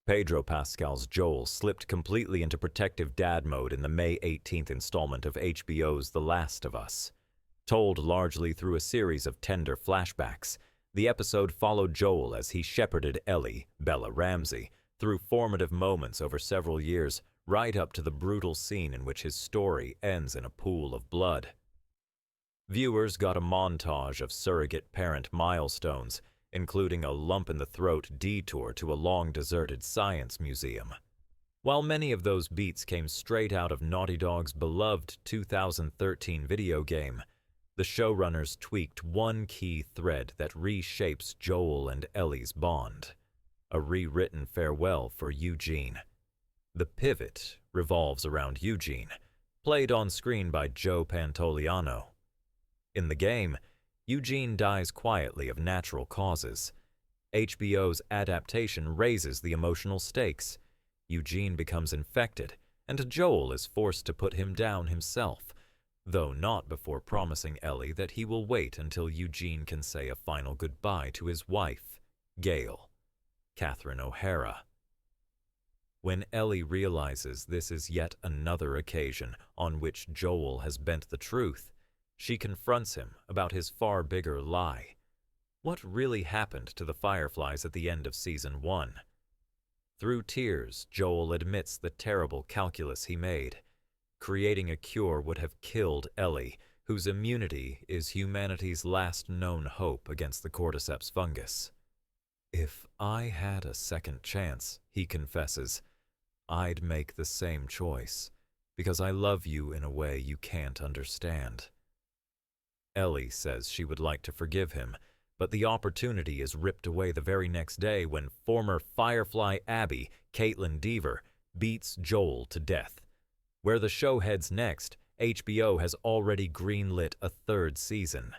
Pedro Pascal's Joel slipped completely into protective dad mode in the May 18th installment of HBO's The Last of Us. Told largely through a series of tender flashbacks, the episode followed Joel as he shepherded Ellie, Bella Ramsey, through formative moments over several years, right up to the brutal scene in which his story ends in a pool of blood. Viewers got a montage of surrogate parent milestones, including a lump-in-the-throat detour to a long-deserted science museum. While many of those beats came straight out of Naughty Dog's beloved 2013 video game, the showrunners tweaked one key thread that reshapes Joel and Ellie's bond: a rewritten farewell for Eugene. The pivot revolves around Eugene, played on screen by Joe Pantoliano. In the game, Eugene dies quietly of natural causes. HBO's adaptation raises the emotional stakes. Eugene becomes infected, and Joel is forced to put him down himself, though not before promising Ellie that he will wait until Eugene can say a final goodbye to his wife, Gail, Catherine O'Hara. When Ellie realizes this is yet another occasion on which Joel has bent the truth, she confronts him about his far bigger lie. What really happened to the Fireflies at the end of Season 1? Through tears, Joel admits the terrible calculus he made. Creating a cure would have killed Ellie, whose immunity is humanity's last known hope against the cordyceps fungus. "If I had a second chance," he confesses, "I'd make the same choice, because I love you in a way you can't understand." Ellie says she would like to forgive him, but the opportunity is ripped away the very next day when former Firefly Abby, Caitlin Dever, beats Joel to death. Where the show heads next, HBO has already greenlit a third season.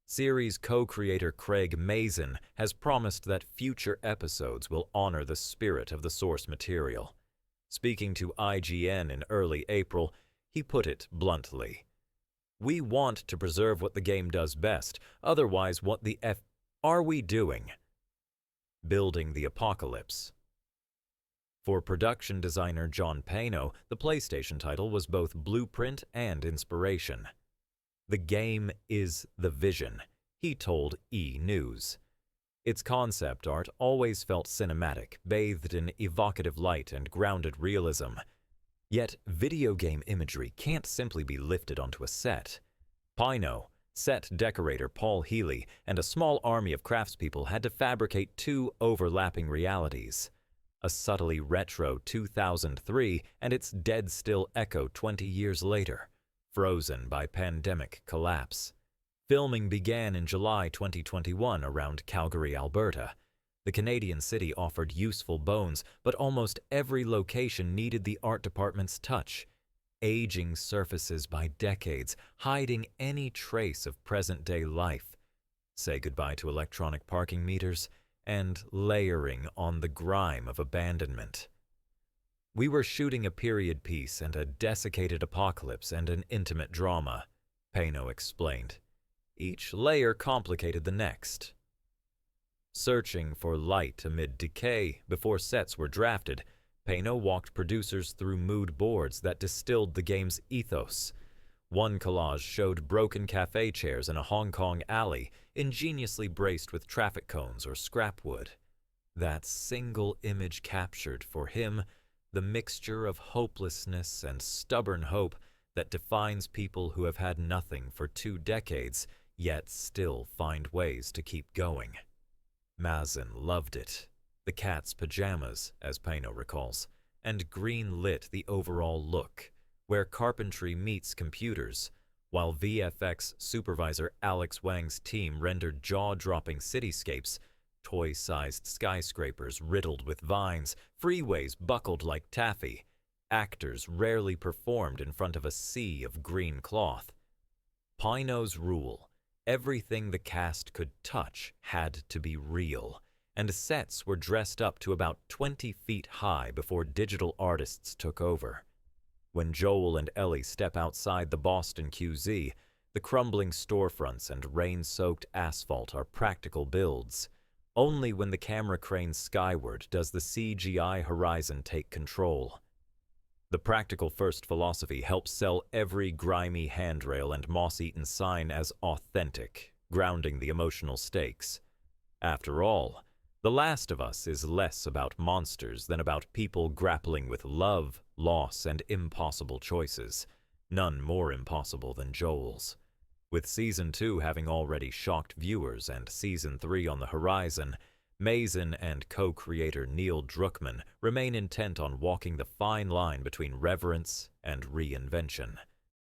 Series co-creator Craig Mazin has promised that future episodes will honor the spirit of the source material. Speaking to IGN in early April, he put it bluntly: "We want to preserve what the game does best, otherwise what the F are we doing?" Building the apocalypse. For production designer John Pano, the PlayStation title was both blueprint and inspiration. "The game is the vision," he told E! News. Its concept art always felt cinematic, bathed in evocative light and grounded realism. Yet, video game imagery can't simply be lifted onto a set. Pino, set decorator Paul Healy, and a small army of craftspeople had to fabricate two overlapping realities: a subtly retro 2003 and its dead-still echo 20 years later, frozen by pandemic collapse. Filming began in July 2021 around Calgary, Alberta. The Canadian city offered useful bones, but almost every location needed the art department's touch. Aging surfaces by decades, hiding any trace of present-day life. Say goodbye to electronic parking meters, and layering on the grime of abandonment. "We were shooting a period piece and a desiccated apocalypse and an intimate drama," Pano explained. "Each layer complicated the next." Searching for light amid decay before sets were drafted, Pano walked producers through mood boards that distilled the game's ethos. One collage showed broken cafe chairs in a Hong Kong alley, ingeniously braced with traffic cones or scrap wood. That single image captured, for him, the mixture of hopelessness and stubborn hope that defines people who have had nothing for 2 decades, yet still find ways to keep going. Mazin loved it. The cat's pajamas, as Pano recalls, and green-lit the overall look, where carpentry meets computers, while VFX supervisor Alex Wang's team rendered jaw-dropping cityscapes, toy-sized skyscrapers riddled with vines, freeways buckled like taffy. Actors rarely performed in front of a sea of green cloth. Pino's rule: everything the cast could touch had to be real, and sets were dressed up to about 20 feet high before digital artists took over. When Joel and Ellie step outside the Boston QZ, the crumbling storefronts and rain-soaked asphalt are practical builds. Only when the camera cranes skyward does the CGI horizon take control. The practical first philosophy helps sell every grimy handrail and moss-eaten sign as authentic, grounding the emotional stakes. After all, The Last of Us is less about monsters than about people grappling with love, loss, and impossible choices, none more impossible than Joel's. With Season 2 having already shocked viewers and Season 3 on the horizon, Mazin and co-creator Neil Druckmann remain intent on walking the fine line between reverence and reinvention.